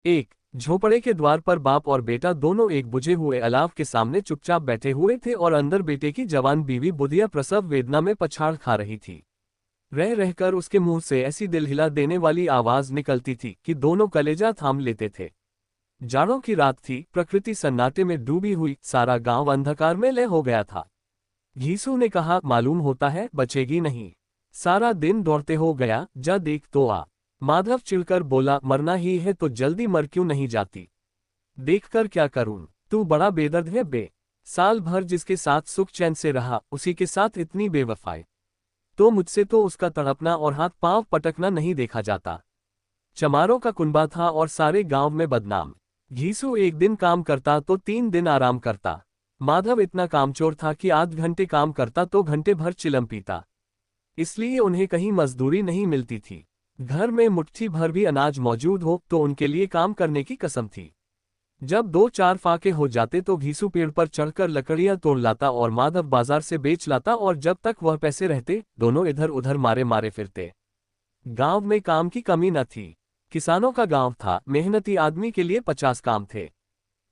एक झोपड़े के द्वार पर बाप और बेटा दोनों एक बुझे हुए अलाव के सामने चुपचाप बैठे हुए थे और अंदर बेटे की जवान बीवी बुधिया प्रसव वेदना में पछाड़ खा रही थी। रह रहकर उसके मुंह से ऐसी दिल हिला देने वाली आवाज निकलती थी कि दोनों कलेजा थाम लेते थे। जाड़ों की रात थी, प्रकृति सन्नाटे में डूबी हुई, सारा गांव अंधकार में लय हो गया था। घीसू ने कहा, मालूम होता है बचेगी नहीं। सारा दिन दौड़ते हो गया, जा देख तो आ। माधव चिढ़कर बोला, मरना ही है तो जल्दी मर क्यों नहीं जाती? देखकर क्या करूं? तू बड़ा बेदर्द है बे। साल भर जिसके साथ सुख चैन से रहा, उसी के साथ इतनी बेवफाई। तो मुझसे तो उसका तड़पना और हाथ पांव पटकना नहीं देखा जाता। चमारों का कुनबा था और सारे गांव में बदनाम। घीसू एक दिन काम करता तो 3 दिन आराम करता। माधव इतना कामचोर था कि आध घंटे काम करता तो घंटे भर चिलम पीता। इसलिए उन्हें कहीं मजदूरी नहीं मिलती थी। घर में मुट्ठी भर भी अनाज मौजूद हो तो उनके लिए काम करने की कसम थी। जब 2-4 फाके हो जाते तो घीसू पेड़ पर चढ़कर लकड़ियां तोड़ लाता और माधव बाजार से बेच लाता, और जब तक वह पैसे रहते दोनों इधर उधर मारे मारे फिरते। गांव में काम की कमी न थी। किसानों का गांव था, मेहनती आदमी के लिए 50 काम थे।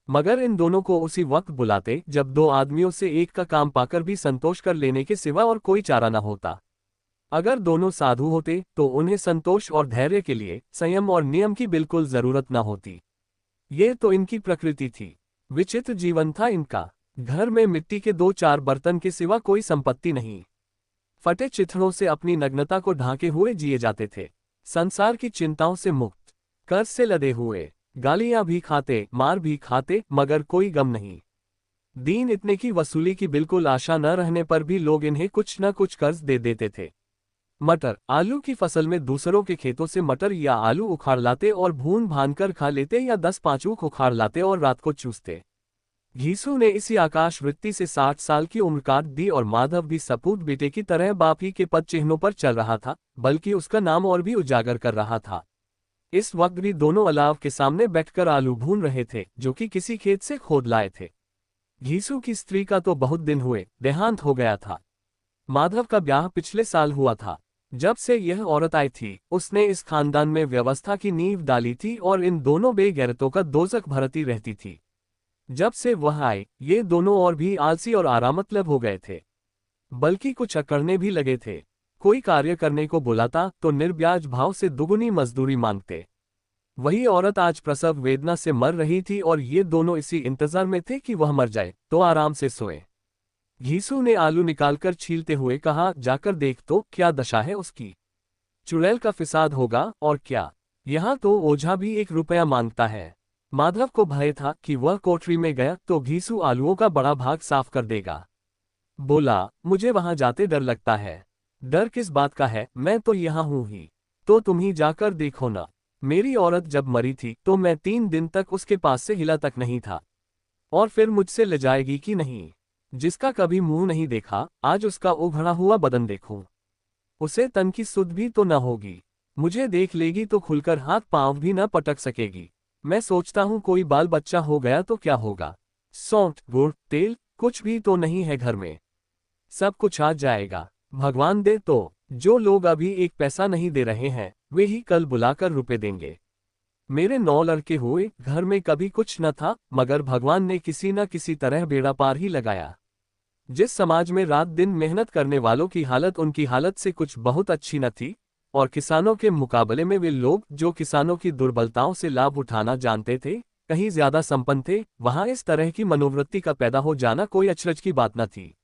मगर इन दोनों को उसी वक्त बुलाते जब 2 आदमियों से एक का काम पाकर भी संतोष कर लेने के सिवा और कोई चारा न होता। अगर दोनों साधु होते तो उन्हें संतोष और धैर्य के लिए संयम और नियम की बिल्कुल जरूरत न होती। ये तो इनकी प्रकृति थी। विचित्र जीवन था इनका। घर में मिट्टी के 2-4 बर्तन के सिवा कोई संपत्ति नहीं। फटे चिथड़ों से अपनी नग्नता को ढांके हुए जिए जाते थे। संसार की चिंताओं से मुक्त, कर्ज से लदे हुए, गालियां भी खाते, मार भी खाते, मगर कोई गम नहीं। दीन इतने की वसूली की बिल्कुल आशा न रहने पर भी लोग इन्हें कुछ न कुछ कर्ज दे देते थे। मटर आलू की फसल में दूसरों के खेतों से मटर या आलू उखाड़ लाते और भून भानकर खा लेते, या 10 ऊख उखाड़ लाते और रात को चूसते। घीसू ने इसी आकाश वृत्ति से 60 साल की उम्र काट दी और माधव भी सपूत बेटे की तरह बाप ही के पद चिन्हों पर चल रहा था, बल्कि उसका नाम और भी उजागर कर रहा था। इस वक्त भी दोनों अलाव के सामने बैठकर आलू भून रहे थे, जो कि किसी खेत से खोद लाए थे। घीसू की स्त्री का तो बहुत दिन हुए देहांत हो गया था। माधव का ब्याह पिछले साल हुआ था। जब से यह औरत आई थी, उसने इस खानदान में व्यवस्था की नींव डाली थी और इन दोनों बेगैरतों का दोजख भरती रहती थी। जब से वह आए, ये दोनों और भी आलसी और आरामतलब हो गए थे, बल्कि कुछ अकड़ने भी लगे थे। कोई कार्य करने को बुलाता तो निर्ब्याज भाव से दुगुनी मजदूरी मांगते। वही औरत आज प्रसव वेदना से मर रही थी और ये दोनों इसी इंतजार में थे कि वह मर जाए तो आराम से सोए। घीसू ने आलू निकालकर छीलते हुए कहा, जाकर देख तो क्या दशा है उसकी। चुड़ैल का फिसाद होगा और क्या। यहाँ तो ओझा भी 1 रुपया मांगता है। माधव को भय था कि वह कोठरी में गया तो घीसू आलूओं का बड़ा भाग साफ कर देगा। बोला, मुझे वहां जाते डर लगता है। डर किस बात का है, मैं तो यहाँ हूँ ही। तो तुम ही जाकर देखो ना। मेरी औरत जब मरी थी तो मैं 3 दिन तक उसके पास से हिला तक नहीं था। और फिर मुझसे ले जाएगी कि नहीं। जिसका कभी मुंह नहीं देखा, आज उसका उभरा हुआ बदन देखूं। उसे तन की सुध भी तो न होगी। मुझे देख लेगी तो खुलकर हाथ पांव भी न पटक सकेगी। मैं सोचता हूँ कोई बाल बच्चा हो गया तो क्या होगा। सौंठ, गुड़, तेल कुछ भी तो नहीं है घर में। सब कुछ आ जाएगा, भगवान दे तो। जो लोग अभी 1 पैसा नहीं दे रहे हैं, वे ही कल बुलाकर रुपए देंगे। मेरे 9 लड़के हुए, घर में कभी कुछ न था, मगर भगवान ने किसी न किसी तरह बेड़ा पार ही लगाया। जिस समाज में रात दिन मेहनत करने वालों की हालत उनकी हालत से कुछ बहुत अच्छी न थी, और किसानों के मुकाबले में वे लोग जो किसानों की दुर्बलताओं से लाभ उठाना जानते थे, कहीं ज्यादा संपन्न थे, वहां इस तरह की मनोवृत्ति का पैदा हो जाना कोई अचरज की बात न थी।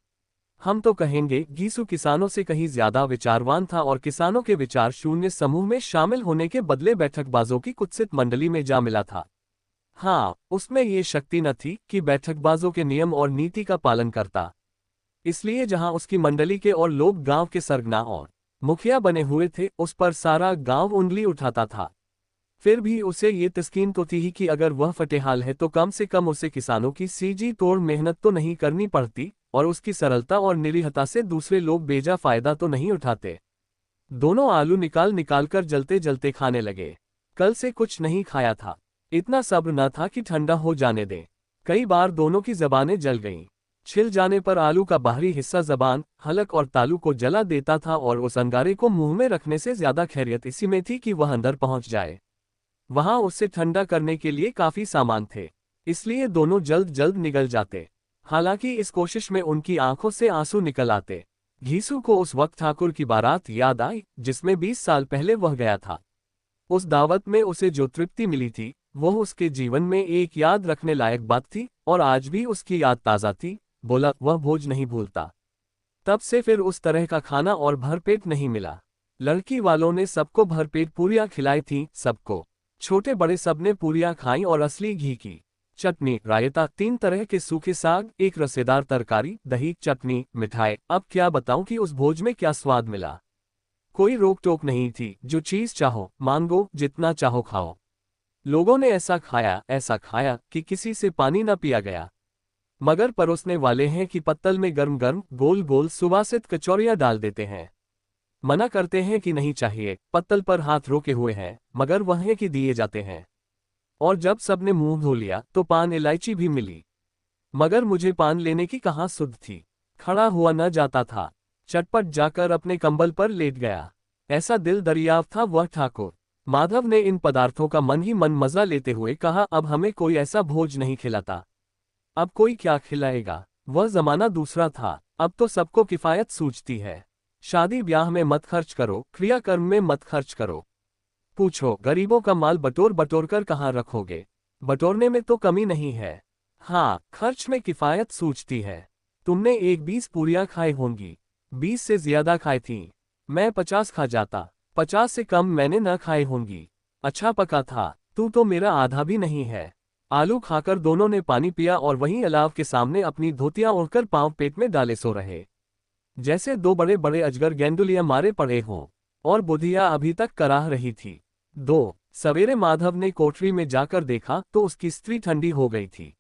हम तो कहेंगे, घीसू किसानों से कहीं ज्यादा विचारवान था और किसानों के विचार शून्य समूह में शामिल होने के बदले बैठकबाजों की कुत्सित मंडली में जा मिला था। हाँ, उसमें ये शक्ति न थी कि बैठकबाजों के नियम और नीति का पालन करता। इसलिए जहां उसकी मंडली के और लोग गांव के सरगना और मुखिया बने हुए थे, उस पर सारा गांव उंगली उठाता था। फिर भी उसे ये तस्कीन तो थी ही कि अगर वह फटेहाल है तो कम से कम उसे किसानों की सीजी तोड़ मेहनत तो नहीं करनी पड़ती, और उसकी सरलता और निरीहता से दूसरे लोग बेजा फायदा तो नहीं उठाते। दोनों आलू निकाल निकाल कर जलते जलते खाने लगे। कल से कुछ नहीं खाया था। इतना सब्र न था कि ठंडा हो जाने दें। कई बार दोनों की जबानें जल गईं। छिल जाने पर आलू का बाहरी हिस्सा जबान, हलक और तालू को जला देता था, और उस अंगारे को मुंह में रखने से ज्यादा खैरियत इसी में थी कि वह अंदर पहुंच जाए। वहां उसे ठंडा करने के लिए काफी सामान थे, इसलिए दोनों जल्द जल्द निकल जाते। हालांकि इस कोशिश में उनकी आंखों से आंसू निकल आते। घीसू को उस वक्त ठाकुर की बारात याद आई जिसमें 20 साल पहले वह गया था। उस दावत में उसे जो तृप्ति मिली थी वह उसके जीवन में एक याद रखने लायक बात थी, और आज भी उसकी याद ताज़ा थी। बोला, वह भोज नहीं भूलता। तब से फिर उस तरह का खाना और भरपेट नहीं मिला। लड़की वालों ने सबको भरपेट पूरियां खिलाई थीं, सबको, छोटे बड़े सबने पूरियां खाई, और असली घी की चटनी, रायता, 3 तरह के सूखे साग, एक रसेदार तरकारी, दही, चटनी, मिठाई। अब क्या बताऊं कि उस भोज में क्या स्वाद मिला। कोई रोक टोक नहीं थी, जो चीज चाहो मांगो, जितना चाहो खाओ। लोगों ने ऐसा खाया कि किसी से पानी न पिया गया। मगर परोसने वाले हैं कि पत्तल में गर्म गर्म गोल गोल सुवासित कचौरियां डाल देते हैं। मना करते हैं कि नहीं चाहिए, पत्तल पर हाथ रोके हुए हैं, मगर वह है कि दिए जाते हैं। और जब सबने मुंह धो लिया तो पान इलायची भी मिली, मगर मुझे पान लेने की कहाँ सुध थी। खड़ा हुआ न जाता था, चटपट जाकर अपने कंबल पर लेट गया। ऐसा दिल दरियाव था वह ठाकुर। माधव ने इन पदार्थों का मन ही मन मजा लेते हुए कहा, अब हमें कोई ऐसा भोज नहीं खिलाता। अब कोई क्या खिलाएगा। वह जमाना दूसरा था, अब तो सबको किफायत सूझती है। शादी ब्याह में मत खर्च करो, क्रियाकर्म में मत खर्च करो। पूछो, गरीबों का माल बटोर बटोर कर कहाँ रखोगे। बटोरने में तो कमी नहीं है, हाँ खर्च में किफायत सूझती है। तुमने 20 पूरियां खाई होंगी, 20 से ज्यादा खाई थीं। मैं 50 खा जाता, 50 से कम मैंने न खाई होंगी। अच्छा पका था, तू तो मेरा आधा भी नहीं है। आलू खाकर दोनों ने पानी पिया और वहीं अलाव के सामने अपनी धोतियां ओढ़कर पांव पेट में डाले सो रहे, जैसे 2 बड़े बड़े अजगर गेंदुलिया मारे पड़े हों। और बुधिया अभी तक कराह रही थी। 2 सवेरे माधव ने कोठरी में जाकर देखा तो उसकी स्त्री ठंडी हो गई थी।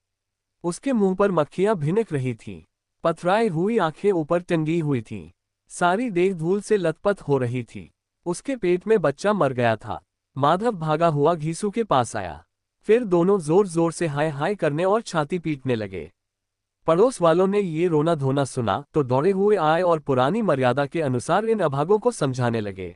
उसके मुंह पर मक्खियां भिनक रही थीं, पथराई हुई आंखें ऊपर टंगी हुई थीं, सारी देह धूल से लथपथ हो रही थी। उसके पेट में बच्चा मर गया था। माधव भागा हुआ घीसू के पास आया, फिर दोनों जोर जोर से हाय हाय करने और छाती पीटने लगे। पड़ोस वालों ने ये रोना धोना सुना तो दौड़े हुए आए और पुरानी मर्यादा के अनुसार इन अभागों को समझाने लगे।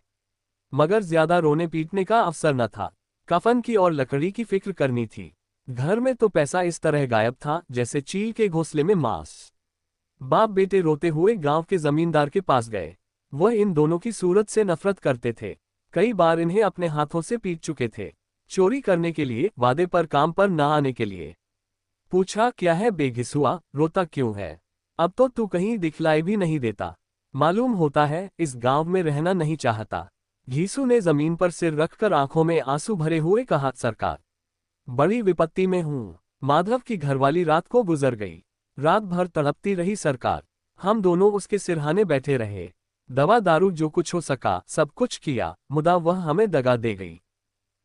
मगर ज्यादा रोने पीटने का अवसर न था, कफन की और लकड़ी की फिक्र करनी थी। घर में तो पैसा इस तरह गायब था जैसे चील के घोंसले में मांस। बाप बेटे रोते हुए गांव के जमींदार के पास गए। वह इन दोनों की सूरत से नफरत करते थे, कई बार इन्हें अपने हाथों से पीट चुके थे, चोरी करने के लिए, वादे पर काम पर न आने के लिए। पूछा, क्या है बेघिसुआ, रोता क्यों है। अब तो तू कहीं दिखलाई भी नहीं देता, मालूम होता है इस गांव में रहना नहीं चाहता। घीसू ने जमीन पर सिर रखकर आंखों में आंसू भरे हुए कहा, सरकार बड़ी विपत्ति में हूं। माधव की घरवाली रात को गुजर गई, रात भर तड़पती रही सरकार। हम दोनों उसके सिरहाने बैठे रहे, दवा दारू जो कुछ हो सका सब कुछ किया, मुदा वह हमें दगा दे गई।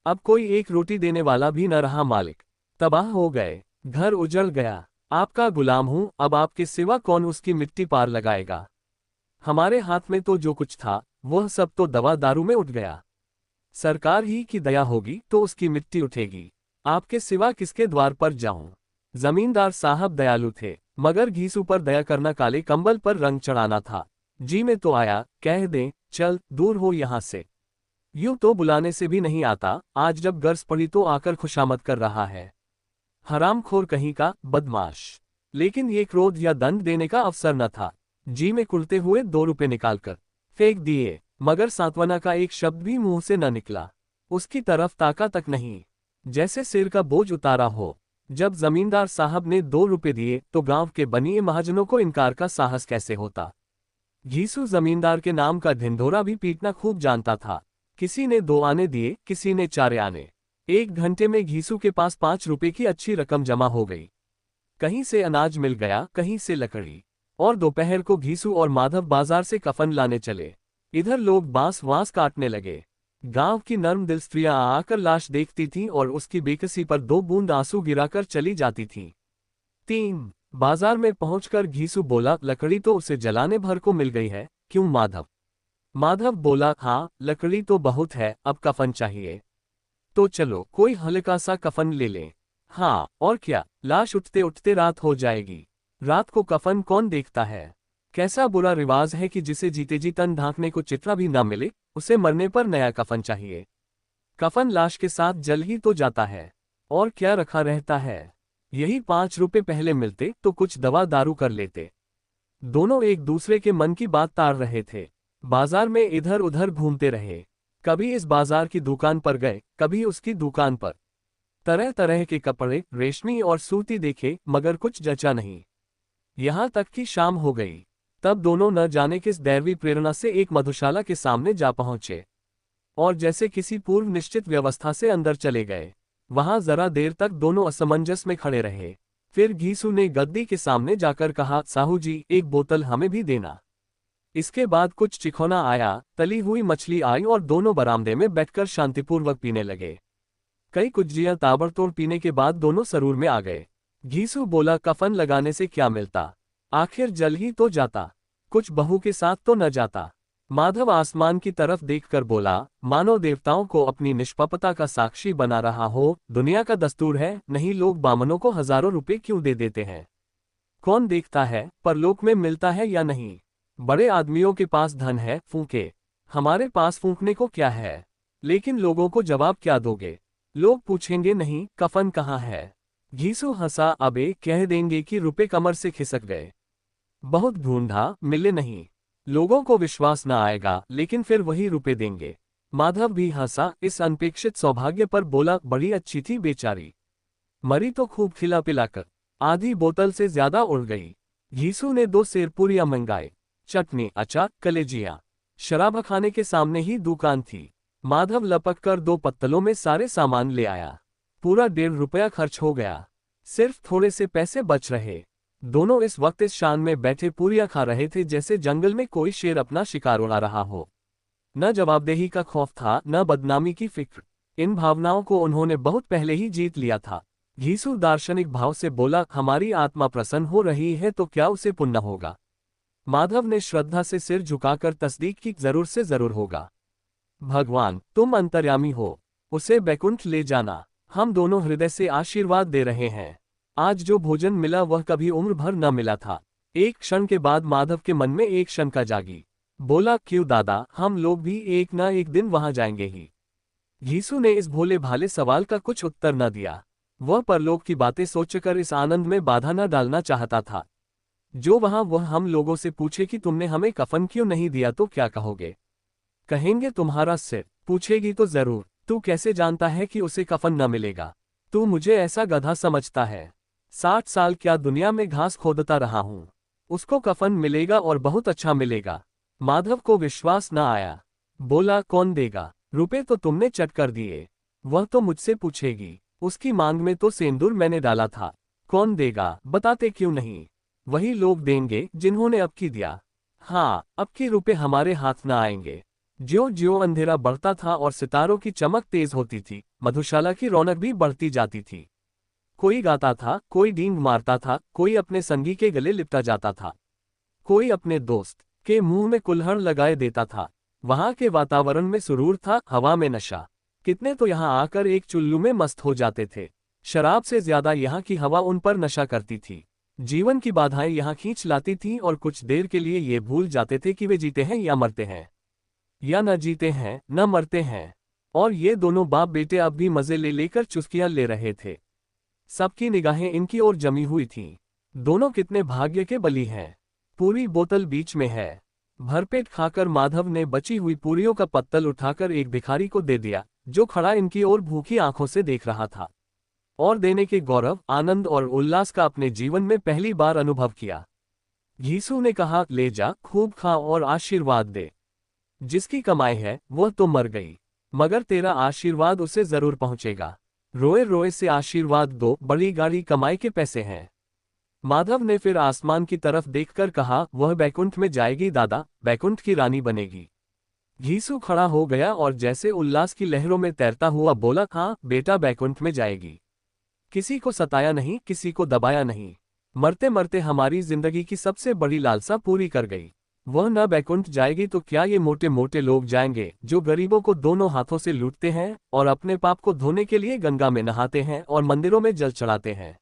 अब कोई एक रोटी देने वाला भी न रहा मालिक, तबाह हो गए, घर उजड़ गया। आपका गुलाम हूं, अब आपके सिवा कौन उसकी मिट्टी पार लगाएगा। हमारे हाथ में तो जो कुछ था वह सब तो दवा दारू में उठ गया। सरकार ही की दया होगी तो उसकी मिट्टी उठेगी, आपके सिवा किसके द्वार पर जाऊं। जमींदार साहब दयालु थे, मगर घीसू पर दया करना काले कंबल पर रंग चढ़ाना था। जी में तो आया, कह दें चल दूर हो यहां से। यूं तो बुलाने से भी नहीं आता, आज जब गर्ज पड़ी तो आकर खुशामद कर रहा है। हरामखोर कहीं का, बदमाश। लेकिन ये क्रोध या दंड देने का अवसर न था। जी में कुलते हुए 2 रुपए निकालकर फेंक दिए, मगर सांत्वना का एक शब्द भी मुंह से न निकला। उसकी तरफ ताका तक नहीं, जैसे सिर का बोझ उतारा हो। जब जमींदार साहब ने 2 रुपए दिए तो गांव के बनिए महाजनों को इनकार का साहस कैसे होता। घीसू जमींदार के नाम का ढिंढोरा भी पीटना खूब जानता था। किसी ने 2 आने दिए, किसी ने 4 आने। 1 घंटे में घीसू के पास 5 रुपए की अच्छी रकम जमा हो गई। कहीं से अनाज मिल गया, कहीं से लकड़ी। और दोपहर को घीसू और माधव बाजार से कफन लाने चले। इधर लोग बांस वांस काटने लगे। गांव की नर्म दिल स्त्रियां आकर लाश देखती थीं और उसकी बेकसी पर 2 बूंद आंसू गिराकर चली जाती थीं। 3 बाजार में पहुंचकर घीसू बोला, लकड़ी तो उसे जलाने भर को मिल गई है, क्यों माधव। माधव बोला, हाँ लकड़ी तो बहुत है, अब कफन चाहिए। तो चलो कोई हल्का सा कफन ले लें। हाँ और क्या, लाश उठते उठते रात हो जाएगी। रात को कफन कौन देखता है। कैसा बुरा रिवाज है कि जिसे जीते जी तन ढांकने को चित्रा भी ना मिले, उसे मरने पर नया कफन चाहिए। कफन लाश के साथ जल ही तो जाता है, और क्या रखा रहता है। यही 5 रुपए पहले मिलते तो कुछ दवा दारू कर लेते। दोनों एक दूसरे के मन की बात ताड़ रहे थे। बाजार में इधर उधर घूमते रहे, कभी इस बाजार की दुकान पर गए, कभी उसकी दुकान पर। तरह तरह के कपड़े, रेशमी और सूती देखे, मगर कुछ जचा नहीं। यहां तक कि शाम हो गई। तब दोनों न जाने किस दैवी प्रेरणा से एक मधुशाला के सामने जा पहुंचे, और जैसे किसी पूर्व निश्चित व्यवस्था से अंदर चले गए। वहां जरा देर तक दोनों असमंजस में खड़े रहे। फिर घीसू ने गद्दी के सामने जाकर कहा, साहू जी, एक बोतल हमें भी देना। इसके बाद कुछ चिखौना आया, तली हुई मछली आई और दोनों बरामदे में बैठकर शांतिपूर्वक पीने लगे। कई कुज्जियां ताबड़तोड़ पीने के बाद दोनों सरूर में आ गए। घीसू बोला, कफन लगाने से क्या मिलता, आखिर जल ही तो जाता, कुछ बहू के साथ तो न जाता। माधव आसमान की तरफ देखकर बोला, मानो देवताओं को अपनी निष्पापता का साक्षी बना रहा हो। दुनिया का दस्तूर है, नहीं लोग बामनों को हजारों रुपए क्यों दे देते हैं। कौन देखता है परलोक में मिलता है या नहीं। बड़े आदमियों के पास धन है, फूंके। हमारे पास फूंकने को क्या है। लेकिन लोगों को जवाब क्या दोगे। लोग पूछेंगे, नहीं कफन कहाँ है। घीसू हंसा, अबे कह देंगे कि रुपए कमर से खिसक गए, बहुत ढूंढा मिले नहीं। लोगों को विश्वास न आएगा, लेकिन फिर वही रुपए देंगे। माधव भी हंसा इस अनपेक्षित सौभाग्य पर, बोला, बड़ी अच्छी थी बेचारी, मरी तो खूब खिला पिलाकर, आधी बोतल से ज्यादा उड़ गई। घीसू ने 2 सेरपुरियां मंगाए, चटनी, अचार, कलेजिया। शराब खाने के सामने ही दुकान थी। माधव लपक कर 2 पत्तलों में सारे सामान ले आया। पूरा 1.5 रुपया खर्च हो गया, सिर्फ थोड़े से पैसे बच रहे। दोनों इस वक्त इस शान में बैठे पूरियां खा रहे थे जैसे जंगल में कोई शेर अपना शिकार उड़ा रहा हो। न जवाबदेही का खौफ था, न बदनामी की फिक्र। इन भावनाओं को उन्होंने बहुत पहले ही जीत लिया था। घीसू दार्शनिक भाव से बोला, हमारी आत्मा प्रसन्न हो रही है तो क्या उसे पुण्य होगा। माधव ने श्रद्धा से सिर झुकाकर तस्दीक की, जरूर से जरूर होगा। भगवान तुम अंतर्यामी हो, उसे बैकुंठ ले जाना। हम दोनों हृदय से आशीर्वाद दे रहे हैं। आज जो भोजन मिला वह कभी उम्र भर न मिला था। एक क्षण के बाद माधव के मन में एक शंका जागी। बोला, क्यों दादा, हम लोग भी एक न एक दिन वहां जाएंगे ही। घीसू ने इस भोले भाले सवाल का कुछ उत्तर न दिया। वह परलोक की बातें सोचकर इस आनंद में बाधा न डालना चाहता था। जो वहां वह हम लोगों से पूछे कि तुमने हमें कफन क्यों नहीं दिया तो क्या कहोगे। कहेंगे तुम्हारा सिर। पूछेगी तो जरूर, तू कैसे जानता है कि उसे कफन न मिलेगा। तू मुझे ऐसा गधा समझता है। 60 साल क्या दुनिया में घास खोदता रहा हूं। उसको कफन मिलेगा और बहुत अच्छा मिलेगा। माधव को विश्वास न आया। बोला, कौन देगा। रुपए तो तुमने चट कर दिए। वह तो मुझसे पूछेगी। उसकी मांग में तो सेंदूर मैंने डाला था। कौन देगा, बताते क्यों नहीं। वही लोग देंगे जिन्होंने अब की दिया। हाँ, अब की रुपए हमारे हाथ न आएंगे। ज्यों ज्यों अंधेरा बढ़ता था और सितारों की चमक तेज होती थी, मधुशाला की रौनक भी बढ़ती जाती थी। कोई गाता था, कोई डींग मारता था, कोई अपने संगी के गले लिपटा जाता था, कोई अपने दोस्त के मुंह में कुल्हड़ लगाए देता था। वहां के वातावरण में सुरूर था, हवा में नशा। कितने तो यहां आकर एक चुल्लू में मस्त हो जाते थे। शराब से ज्यादा यहाँ की हवा उन पर नशा करती थी। जीवन की बाधाएं यहाँ खींच लाती थीं और कुछ देर के लिए ये भूल जाते थे कि वे जीते हैं या मरते हैं, या न जीते हैं न मरते हैं। और ये दोनों बाप बेटे अब भी मजे ले लेकर चुस्कियां ले रहे थे। सबकी निगाहें इनकी ओर जमी हुई थीं। दोनों कितने भाग्य के बली हैं। पूरी बोतल बीच में है। भरपेट खाकर माधव ने बची हुई पूरियों का पत्तल उठाकर एक भिखारी को दे दिया, जो खड़ा इनकी ओर भूखी आंखों से देख रहा था, और देने के गौरव, आनंद और उल्लास का अपने जीवन में पहली बार अनुभव किया। घीसू ने कहा, ले जा, खूब खा और आशीर्वाद दे। जिसकी कमाई है वह तो मर गई, मगर तेरा आशीर्वाद उसे जरूर पहुंचेगा। रोए रोए से आशीर्वाद दो, बड़ी गाड़ी कमाई के पैसे हैं। माधव ने फिर आसमान की तरफ देखकर कहा, वह बैकुंठ में जाएगी दादा, बैकुंठ की रानी बनेगी। घीसू खड़ा हो गया और जैसे उल्लास की लहरों में तैरता हुआ बोला, हाँ बेटा, बैकुंठ में जाएगी। किसी को सताया नहीं, किसी को दबाया नहीं। मरते मरते हमारी जिंदगी की सबसे बड़ी लालसा पूरी कर गई। वह न बैकुंठ जाएगी तो क्या ये मोटे मोटे लोग जाएंगे, जो गरीबों को दोनों हाथों से लूटते हैं और अपने पाप को धोने के लिए गंगा में नहाते हैं और मंदिरों में जल चढ़ाते हैं।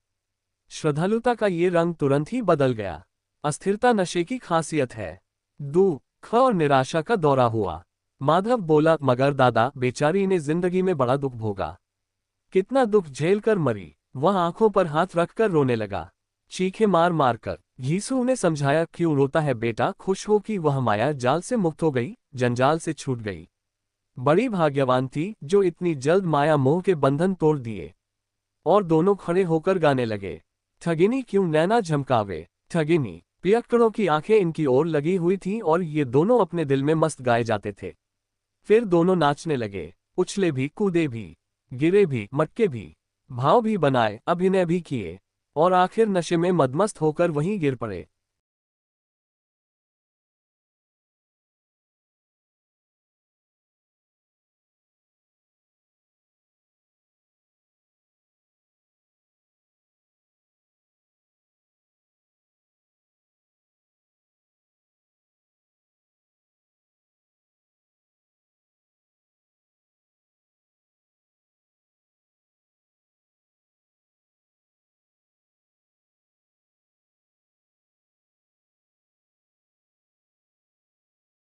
श्रद्धालुता का ये रंग तुरंत ही बदल गया। अस्थिरता नशे की खासियत है। दुख और निराशा का दौरा हुआ। माधव बोला, मगर दादा, बेचारी ने जिंदगी में बड़ा दुख भोगा। कितना दुख झेल कर मरी। वह आंखों पर हाथ रखकर रोने लगा, चीखें मार मार कर। यीशु ने समझाया, क्यों रोता है बेटा, खुश हो कि वह माया जाल से मुक्त हो गई, जंजाल से छूट गई। बड़ी भाग्यवान थी जो इतनी जल्द माया मोह के बंधन तोड़ दिए। और दोनों खड़े होकर गाने लगे, ठगिनी क्यों नैना झमकावे, ठगिनी। पियक्कड़ों की आंखें इनकी ओर लगी हुई थीं और ये दोनों अपने दिल में मस्त गाए जाते थे। फिर दोनों नाचने लगे, उछले भी, कूदे भी, गिरे भी, मटके भी, भाव भी बनाए, अभिनय भी किए, और आखिर नशे में मदमस्त होकर वहीं गिर पड़े।